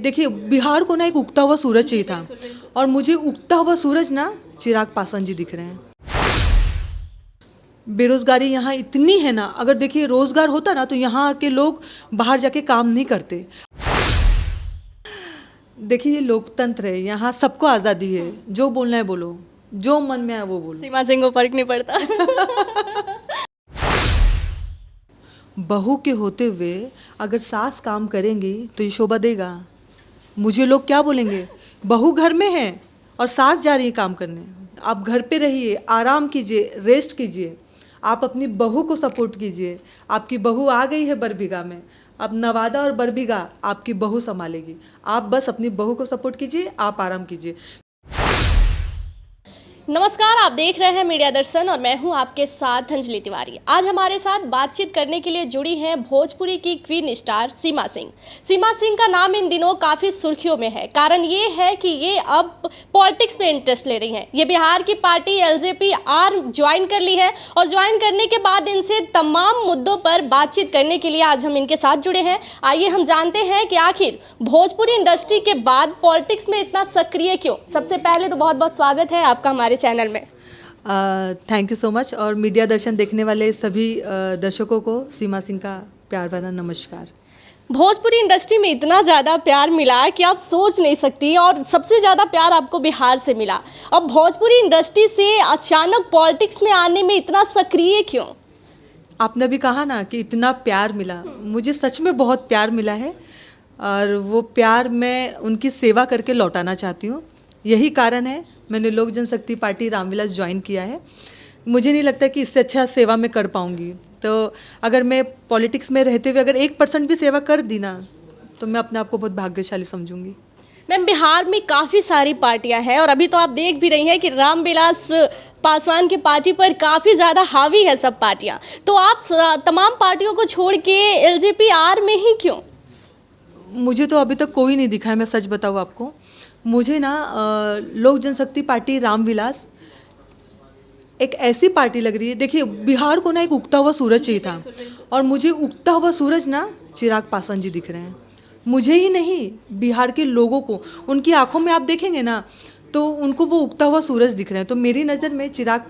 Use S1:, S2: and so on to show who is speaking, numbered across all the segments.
S1: देखिए बिहार को ना एक उगता हुआ सूरज चाहिए था, और मुझे उगता हुआ सूरज ना चिराग पासवान जी दिख रहे हैं। बेरोजगारी यहाँ इतनी है ना, अगर देखिए रोजगार होता ना तो यहाँ के लोग बाहर जाके काम नहीं करते। देखिए ये लोकतंत्र है, यहाँ सबको आज़ादी है, जो बोलना है बोलो, जो मन में आए वो बोलो।
S2: सीमा सिंह को फर्क नहीं पड़ता।
S1: बहू के होते हुए अगर सास काम करेंगी तो ये शोभा देगा। मुझे लोग क्या बोलेंगे, बहू घर में है और सास जा रही है काम करने। आप घर पे रहिए, आराम कीजिए, रेस्ट कीजिए, आप अपनी बहू को सपोर्ट कीजिए। आपकी बहू आ गई है बरबीघा में, अब नवादा और बरबीघा आपकी बहू संभालेगी। आप बस अपनी बहू को सपोर्ट कीजिए, आप आराम कीजिए।
S2: नमस्कार, आप देख रहे हैं मीडिया दर्शन और मैं हूं आपके साथ अंजलि तिवारी। आज हमारे साथ बातचीत करने के लिए जुड़ी हैं भोजपुरी की क्वीन स्टार सीमा सिंह। सीमा सिंह का नाम इन दिनों काफ़ी सुर्खियों में है। कारण ये है कि ये अब पॉलिटिक्स में इंटरेस्ट ले रही हैं। ये बिहार की पार्टी एलजेपी आर ज्वाइन कर ली है और ज्वाइन करने के बाद इनसे तमाम मुद्दों पर बातचीत करने के लिए आज हम इनके साथ जुड़े हैं। आइए हम जानते हैं कि आखिर भोजपुरी इंडस्ट्री के बाद पॉलिटिक्स में इतना सक्रिय क्यों। सबसे पहले तो बहुत बहुत स्वागत है आपका हमारे चैनल में।
S1: Thank you so much. और मीडिया दर्शन देखने वाले सभी दर्शकों को सीमा सिंह का प्यार भरा नमस्कार।
S2: भोजपुरी इंडस्ट्री में इतना ज़्यादा प्यार मिला कि आप सोच नहीं सकती, और सबसे ज़्यादा प्यार आपको बिहार से मिला। अब भोजपुरी इंडस्ट्री से अचानक पॉलिटिक्स में आने में इतना सक्रिय क्यों?
S1: आपने भी कहा ना कि इतना प्यार मिला, मुझे सच में बहुत प्यार मिला है, और वो प्यार मैं उनकी सेवा करके लौटाना चाहती हूँ। यही कारण है मैंने लोक जनशक्ति पार्टी रामविलास ज्वाइन किया है। मुझे नहीं लगता कि इससे अच्छा सेवा मैं कर पाऊँगी। तो अगर मैं पॉलिटिक्स में रहते हुए अगर 1% भी सेवा कर दी ना, तो मैं अपने आप को बहुत भाग्यशाली समझूंगी।
S2: मैम, बिहार में काफ़ी सारी पार्टियां हैं और अभी तो आप देख भी रही हैं कि रामविलास पासवान की पार्टी पर काफ़ी ज़्यादा हावी है सब पार्टियां। तो आप तमाम पार्टियों को छोड़ के एलजेपी आर में ही क्यों?
S1: मुझे तो अभी तक कोई नहीं दिखा है, मैं सच बताऊँ आपको। मुझे ना लोक जनशक्ति पार्टी रामविलास एक ऐसी पार्टी लग रही है। देखिए बिहार को ना एक उगता हुआ सूरज चाहिए था, और मुझे उगता हुआ सूरज ना चिराग पासवान जी दिख रहे हैं। मुझे ही नहीं, बिहार के लोगों को, उनकी आंखों में आप देखेंगे ना तो उनको वो उगता हुआ सूरज दिख रहे हैं। तो मेरी नज़र में चिराग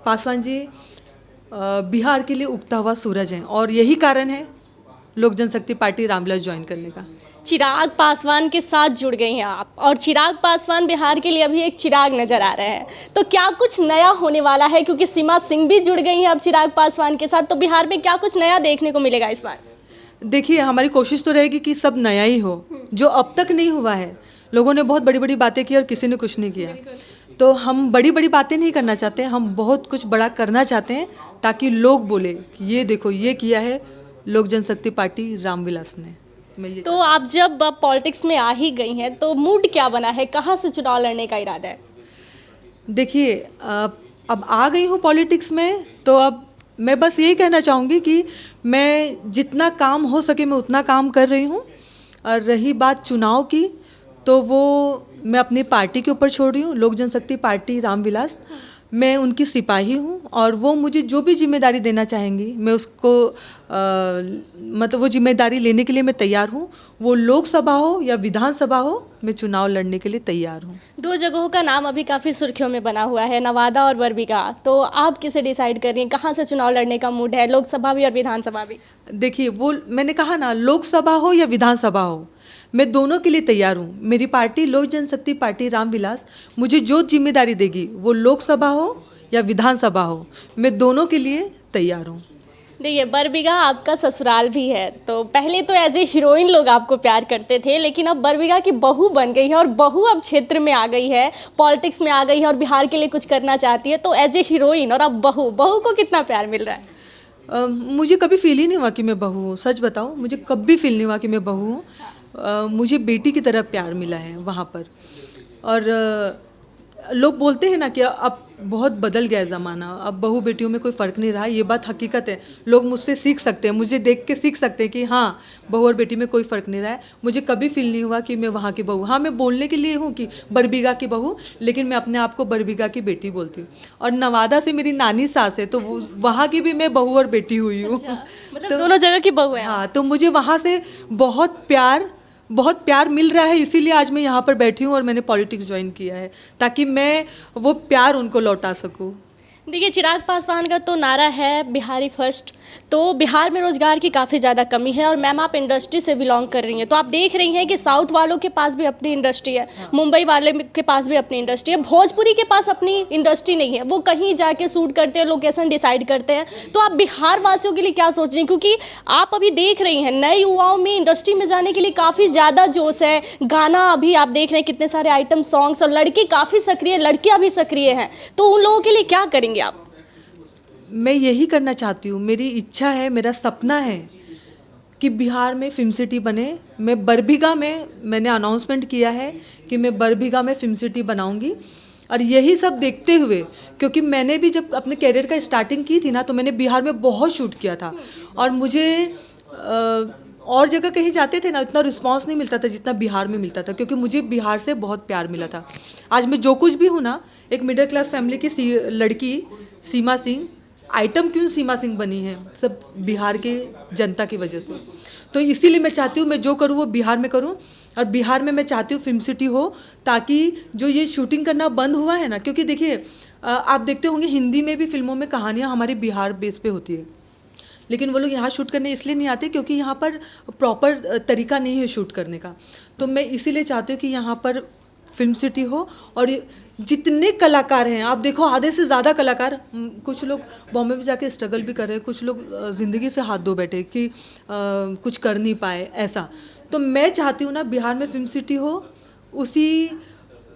S1: पासवान जी बिहार के लिए उगता हुआ सूरज हैं, और यही कारण है लोक जनशक्ति पार्टी रामविलास ज्वाइन करने का।
S2: चिराग पासवान के साथ जुड़ गई हैं आप, और चिराग पासवान बिहार के लिए अभी एक चिराग नजर आ रहे हैं। तो क्या कुछ नया होने वाला है? क्योंकि सीमा सिंह भी जुड़ गई हैं अब चिराग पासवान के साथ, तो बिहार में क्या कुछ नया देखने को मिलेगा इस बार?
S1: देखिए हमारी कोशिश तो रहेगी कि सब नया ही हो, जो अब तक नहीं हुआ है। लोगों ने बहुत बड़ी बड़ी बातें की और किसी ने कुछ नहीं किया। तो हम बड़ी बड़ी बातें नहीं करना चाहते, हम बहुत कुछ बड़ा करना चाहते हैं, ताकि लोग बोले कि ये देखो ये किया है लोक जनशक्ति पार्टी रामविलास ने।
S2: तो आप जब पॉलिटिक्स में आ ही गई हैं तो मूड क्या बना है, कहाँ से चुनाव लड़ने का इरादा है?
S1: देखिए अब आ गई हूँ पॉलिटिक्स में, तो अब मैं बस यही कहना चाहूँगी कि मैं जितना काम हो सके मैं उतना काम कर रही हूँ। और रही बात चुनाव की, तो वो मैं अपनी पार्टी के ऊपर छोड़ रही हूँ। लोक जनशक्ति पार्टी रामविलास, मैं उनकी सिपाही हूँ, और वो मुझे जो भी जिम्मेदारी देना चाहेंगी मैं उसको मतलब वो जिम्मेदारी लेने के लिए मैं तैयार हूँ। वो लोकसभा हो या विधानसभा हो, मैं चुनाव लड़ने के लिए तैयार हूँ।
S2: दो जगहों का नाम अभी काफ़ी सुर्खियों में बना हुआ है, नवादा और बरबीघा। तो आप किसे डिसाइड कर रही हैं, कहाँ से चुनाव लड़ने का मूड है, लोकसभा भी और विधानसभा भी?
S1: देखिए वो मैंने कहा ना, लोकसभा हो या विधानसभा हो, मैं दोनों के लिए तैयार हूँ। मेरी पार्टी लोक जनशक्ति पार्टी रामविलास मुझे जो जिम्मेदारी देगी, वो लोकसभा हो या विधानसभा हो, मैं दोनों के लिए तैयार हूँ।
S2: देखिए, बरबीघा आपका ससुराल भी है, तो पहले तो एज ए हीरोइन लोग आपको प्यार करते थे, लेकिन अब बरबीघा की बहू बन गई है, और बहू अब क्षेत्र में आ गई है, पॉलिटिक्स में आ गई है और बिहार के लिए कुछ करना चाहती है। तो एज ए हीरोइन और अब बहू को कितना प्यार मिल रहा है?
S1: मुझे कभी फील ही नहीं हुआ कि मैं बहू हूँ। सच बताऊँ, मुझे कभी फील नहीं हुआ कि मैं बहू हूँ। मुझे बेटी की तरह प्यार मिला है वहाँ पर। और लोग बोलते हैं ना कि अब बहुत बदल गया है ज़माना, अब बहू बेटियों में कोई फ़र्क नहीं रहा। ये बात हकीकत है। लोग मुझसे सीख सकते हैं, मुझे देख के सीख सकते हैं कि हाँ, बहू और बेटी में कोई फ़र्क नहीं रहा है। मुझे कभी फील नहीं हुआ कि मैं वहाँ की बहू। हाँ, मैं बोलने के लिए हूँ कि बरबीघा की बहू, लेकिन मैं अपने आप को बरबीघा की बेटी बोलती हूँ। और नवादा से मेरी नानी सास है, तो वहाँ की भी मैं बहू और बेटी हुई हूँ।
S2: मतलब दोनों जगह की बहू है।
S1: हाँ, तो मुझे वहाँ से बहुत प्यार, बहुत प्यार मिल रहा है, इसीलिए आज मैं यहाँ पर बैठी हूँ और मैंने पॉलिटिक्स ज्वाइन किया है, ताकि मैं वो प्यार उनको लौटा सकूँ।
S2: देखिए, चिराग पासवान का तो नारा है बिहारी फर्स्ट, तो बिहार में रोज़गार की काफ़ी ज़्यादा कमी है। और मैम आप इंडस्ट्री से बिलोंग कर रही हैं, तो आप देख रही हैं कि साउथ वालों के पास भी अपनी इंडस्ट्री है, मुंबई वाले के पास भी अपनी इंडस्ट्री है, भोजपुरी के पास अपनी इंडस्ट्री नहीं है, वो कहीं जाके शूट करते हैं, लोकेशन डिसाइड करते हैं। तो आप बिहार वासियों के लिए क्या सोच रही हैं, क्योंकि आप अभी देख रही हैं नए युवाओं में इंडस्ट्री में जाने के लिए काफ़ी ज़्यादा जोश है, गाना अभी आप देख रहे हैं कितने सारे आइटम सॉन्ग्स, और लड़के काफ़ी सक्रिय, लड़कियाँ भी सक्रिय हैं, तो उन लोगों के लिए क्या करेंगे आप?
S1: मैं यही करना चाहती हूँ, मेरी इच्छा है, मेरा सपना है कि बिहार में फिल्म सिटी बने। मैं बरबीघा में, मैंने अनाउंसमेंट किया है कि मैं बरबीघा में फिल्म सिटी बनाऊंगी। और यही सब देखते हुए, क्योंकि मैंने भी जब अपने कैरियर का स्टार्टिंग की थी ना, तो मैंने बिहार में बहुत शूट किया था, और मुझे और जगह कहीं जाते थे ना, इतना रिस्पांस नहीं मिलता था जितना बिहार में मिलता था, क्योंकि मुझे बिहार से बहुत प्यार मिला था। आज मैं जो कुछ भी हूँ ना, एक मिडिल क्लास फैमिली की लड़की सीमा सिंह, आइटम क्यों सीमा सिंह बनी है, सब बिहार के जनता की वजह से। तो इसीलिए मैं चाहती हूँ मैं जो करूँ वो बिहार में करूँ, और बिहार में मैं चाहती हूँ फिल्म सिटी हो, ताकि जो ये शूटिंग करना बंद हुआ है ना, क्योंकि देखिए आप देखते होंगे हिंदी में भी फिल्मों में कहानियाँ हमारी बिहार बेस पे होती है, लेकिन वो लोग यहाँ शूट करने इसलिए नहीं आते क्योंकि यहाँ पर प्रॉपर तरीका नहीं है शूट करने का। तो मैं इसीलिए चाहती हूँ कि यहाँ पर फिल्म सिटी हो, और जितने कलाकार हैं आप देखो, आधे से ज़्यादा कलाकार, कुछ लोग बॉम्बे में जाके स्ट्रगल भी कर रहे हैं, कुछ लोग ज़िंदगी से हाथ धो बैठे कि कुछ कर नहीं पाए ऐसा। तो मैं चाहती हूँ ना बिहार में फिल्म सिटी हो,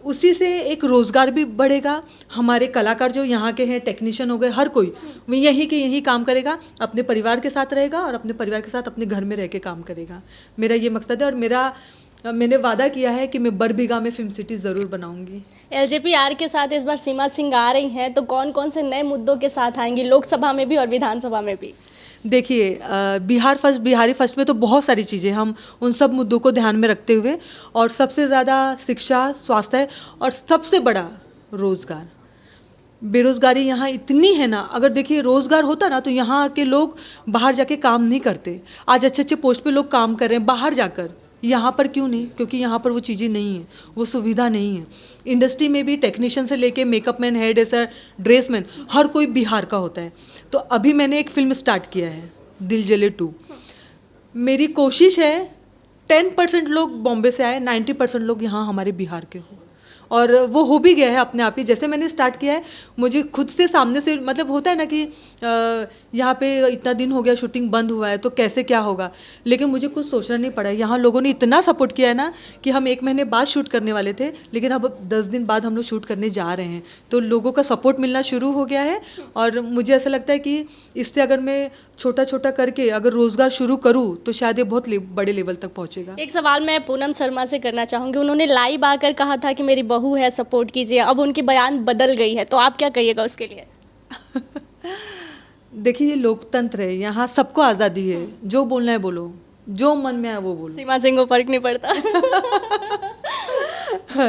S1: उसी से एक रोज़गार भी बढ़ेगा। हमारे कलाकार जो यहाँ के हैं, टेक्नीशियन हो गए, हर कोई वो यहीं के यहीं काम करेगा, अपने परिवार के साथ रहेगा, और अपने परिवार के साथ अपने घर में रह के काम करेगा। मेरा ये मकसद है, और मैंने वादा किया है कि मैं बरबीघा में फिल्म सिटी ज़रूर बनाऊंगी।
S2: एलजेपीआर के साथ इस बार सीमा सिंह आ रही हैं, तो कौन कौन से नए मुद्दों के साथ आएंगी, लोकसभा में भी और विधानसभा में भी?
S1: देखिए, बिहारी फर्स्ट में तो बहुत सारी चीज़ें, हम उन सब मुद्दों को ध्यान में रखते हुए, और सबसे ज़्यादा शिक्षा, स्वास्थ्य, और सबसे बड़ा रोज़गार। बेरोज़गारी यहाँ इतनी है ना, अगर देखिए रोज़गार होता ना, तो यहाँ के लोग बाहर जाके काम नहीं करते। आज अच्छे अच्छे पोस्ट पे लोग काम कर रहे हैं बाहर जाकर, यहाँ पर क्यों नहीं? क्योंकि यहाँ पर वो चीज़ें नहीं हैं, वो सुविधा नहीं है। इंडस्ट्री में भी टेक्नीशियन से लेके मेकअप मैन, हेयर ड्रेसर, ड्रेसमैन, हर कोई बिहार का होता है। तो अभी मैंने एक फिल्म स्टार्ट किया है, दिल जले 2। मेरी कोशिश है 10% लोग बॉम्बे से आए, 90% लोग यहाँ हमारे बिहार के हो, और वो हो भी गया है अपने आप ही। जैसे मैंने स्टार्ट किया है, मुझे खुद से सामने से, मतलब होता है ना कि यहाँ पे इतना दिन हो गया शूटिंग बंद हुआ है, तो कैसे क्या होगा, लेकिन मुझे कुछ सोचना नहीं पड़ा। यहाँ लोगों ने इतना सपोर्ट किया है ना कि हम 1 महीने बाद शूट करने वाले थे, लेकिन अब 10 दिन बाद हम लोग शूट करने जा रहे हैं। तो लोगों का सपोर्ट मिलना शुरू हो गया है, और मुझे ऐसा लगता है कि इससे अगर मैं छोटा छोटा करके अगर रोज़गार शुरू करूँ, तो शायद ये बहुत बड़े लेवल तक पहुँचेगा।
S2: एक सवाल मैं पूनम शर्मा से करना चाहूँगी। उन्होंने लाइव आकर कहा था कि मेरी बहू है, सपोर्ट कीजिए, अब उनकी बयान बदल गई है, तो आप क्या कहिएगा उसके लिए?
S1: देखिए, ये लोकतंत्र है, यहाँ सबको आज़ादी है, जो बोलना है बोलो, जो मन में आए वो बोलो।
S2: सीमा सिंह को फर्क नहीं पड़ता?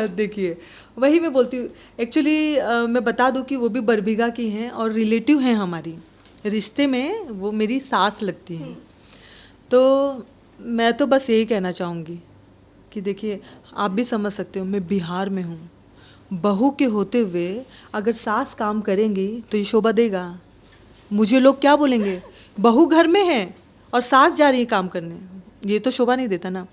S1: देखिए, वही मैं बोलती हूँ। एक्चुअली मैं बता दूँ कि वो भी बरबीघा की हैं, और रिलेटिव हैं हमारी, रिश्ते में वो मेरी सास लगती हैं। तो मैं तो बस यही कहना चाहूँगी कि देखिए, आप भी समझ सकते हो, मैं बिहार में हूँ, बहू के होते हुए अगर सास काम करेंगी तो ये शोभा देगा? मुझे लोग क्या बोलेंगे, बहू घर में है और सास जा रही है काम करने, ये तो शोभा नहीं देता ना।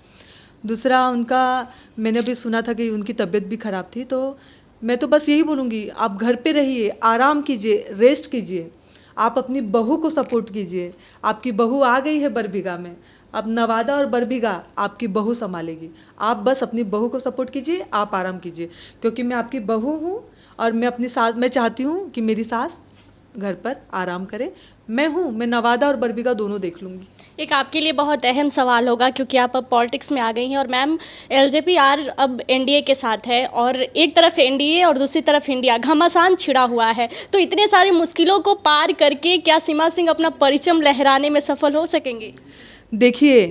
S1: दूसरा, उनका मैंने अभी सुना था कि उनकी तबीयत भी ख़राब थी, तो मैं तो बस यही बोलूँगी, आप घर पे रहिए, आराम कीजिए, रेस्ट कीजिए, आप अपनी बहू को सपोर्ट कीजिए। आपकी बहू आ गई है बरबीघा में, अब नवादा और बरबीघा आपकी बहू संभालेगी। आप बस अपनी बहू को सपोर्ट कीजिए, आप आराम कीजिए, क्योंकि मैं आपकी बहू हूँ, और मैं अपनी सास, मैं चाहती हूँ कि मेरी सास घर पर आराम करे। मैं नवादा और बरबीघा दोनों देख लूँगी।
S2: एक आपके लिए बहुत अहम सवाल होगा, क्योंकि आप अब पॉलिटिक्स में आ गई हैं, और मैम एलजेपीआर अब एनडीए के साथ है, और एक तरफ एनडीए और दूसरी तरफ इंडिया, घमासान छिड़ा हुआ है, तो इतने सारी मुश्किलों को पार करके क्या सीमा सिंह अपना परचम लहराने में सफल हो सकेंगे?
S1: देखिए,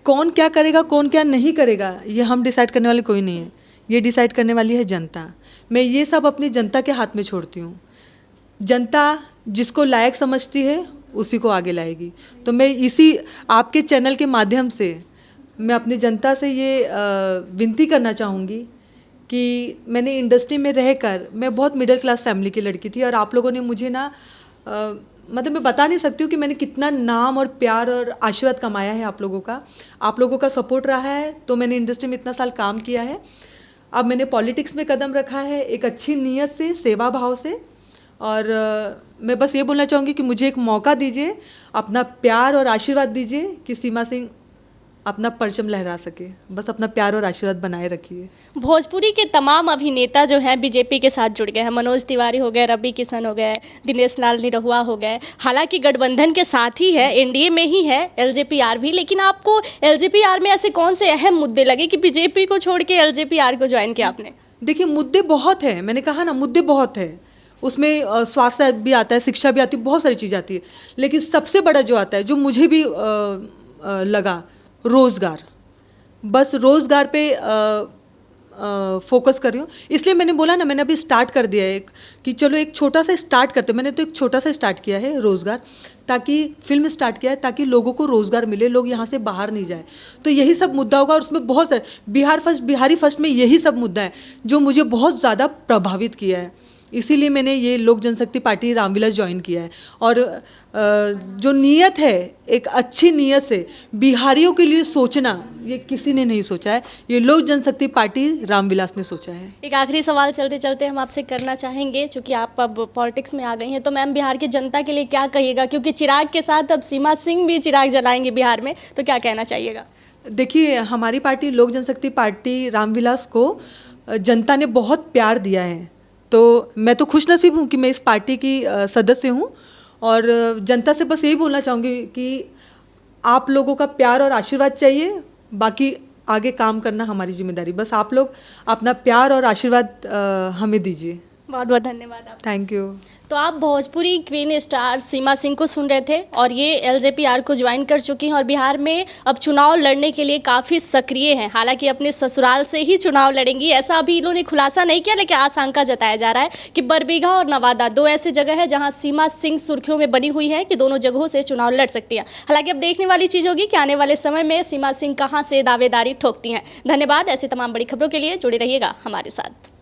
S1: कौन क्या करेगा, कौन क्या नहीं करेगा, ये हम डिसाइड करने वाले कोई नहीं है, ये डिसाइड करने वाली है जनता। मैं ये सब अपनी जनता के हाथ में छोड़ती हूँ। जनता जिसको लायक समझती है उसी को आगे लाएगी। तो मैं इसी आपके चैनल के माध्यम से मैं अपनी जनता से ये विनती करना चाहूँगी कि मैंने इंडस्ट्री में रहकर, मैं बहुत मिडिल क्लास फैमिली की लड़की थी और आप लोगों ने मुझे ना मतलब मैं बता नहीं सकती हूँ कि मैंने कितना नाम और प्यार और आशीर्वाद कमाया है आप लोगों का। आप लोगों का सपोर्ट रहा है तो मैंने इंडस्ट्री में इतना साल काम किया है। अब मैंने पॉलिटिक्स में कदम रखा है एक अच्छी नीयत से, सेवा भाव से। और मैं बस ये बोलना चाहूँगी कि मुझे एक मौका दीजिए, अपना प्यार और आशीर्वाद दीजिए कि सीमा सिंह अपना परचम लहरा सके। बस अपना प्यार और आशीर्वाद बनाए रखिए।
S2: भोजपुरी के तमाम अभिनेता जो हैं बीजेपी के साथ जुड़ गए हैं। मनोज तिवारी हो गए, रवि किशन हो गए, दिनेश लाल निरहुआ हो गए। हालांकि गठबंधन के साथ ही है, एनडीए में ही है एलजेपीआर भी, लेकिन आपको एलजेपीआर में ऐसे कौन से अहम मुद्दे लगे कि बीजेपी को छोड़ के एलजेपीआर को ज्वाइन किया आपने?
S1: देखिए, मुद्दे बहुत हैं, मैंने कहा ना मुद्दे बहुत हैं। उसमें स्वास्थ्य भी आता है, शिक्षा भी आती है, बहुत सारी चीज़ आती है। लेकिन सबसे बड़ा जो आता है, जो मुझे भी लगा, रोज़गार। बस रोज़गार पे फोकस कर रही हूँ। इसलिए मैंने बोला ना, मैंने अभी स्टार्ट कर दिया है कि चलो एक छोटा सा स्टार्ट करते हैं। मैंने तो एक छोटा सा स्टार्ट किया है रोज़गार, ताकि फिल्म स्टार्ट किया है ताकि लोगों को रोज़गार मिले, लोग यहाँ से बाहर नहीं जाए। तो यही सब मुद्दा होगा और उसमें बहुत सारे बिहारी फर्स्ट में यही सब मुद्दा है जो मुझे बहुत ज़्यादा प्रभावित किया है। इसीलिए मैंने ये लोक जनशक्ति पार्टी रामविलास ज्वाइन किया है। और जो नीयत है, एक अच्छी नीयत से बिहारियों के लिए सोचना, ये किसी ने नहीं सोचा है, ये लोक जनशक्ति पार्टी रामविलास ने सोचा है।
S2: एक आखिरी सवाल चलते चलते हम आपसे करना चाहेंगे, चूँकि आप अब पॉलिटिक्स में आ गई हैं, तो मैम बिहार की जनता के लिए क्या कहिएगा? क्योंकि चिराग के साथ अब सीमा सिंह भी चिराग जलाएंगे बिहार में, तो क्या कहना चाहिएगा?
S1: देखिए, हमारी पार्टी लोक जनशक्ति पार्टी रामविलास को जनता ने बहुत प्यार दिया है। तो मैं तो खुशनसीब हूँ कि मैं इस पार्टी की सदस्य हूँ। और जनता से बस यही बोलना चाहूँगी कि आप लोगों का प्यार और आशीर्वाद चाहिए, बाकी आगे काम करना हमारी जिम्मेदारी। बस आप लोग अपना प्यार और आशीर्वाद हमें दीजिए।
S2: बहुत बहुत धन्यवाद आप।
S1: Thank you.
S2: तो आप भोजपुरी क्वीन स्टार सीमा सिंह को सुन रहे थे और ये एलजेपीआर को ज्वाइन कर चुकी हैं और बिहार में अब चुनाव लड़ने के लिए काफ़ी सक्रिय हैं। हालांकि अपने ससुराल से ही चुनाव लड़ेंगी, ऐसा अभी इन्होंने खुलासा नहीं किया, लेकिन आशंका जताया जा रहा है कि बरबीघा और नवादा दो ऐसी जगह है जहां सीमा सिंह सुर्खियों में बनी हुई है कि दोनों जगहों से चुनाव लड़ सकती हैं। हालांकि अब देखने वाली चीज़ होगी कि आने वाले समय में सीमा सिंह कहाँ से दावेदारी ठोकती हैं। धन्यवाद। ऐसी तमाम बड़ी खबरों के लिए जुड़े रहिएगा हमारे साथ।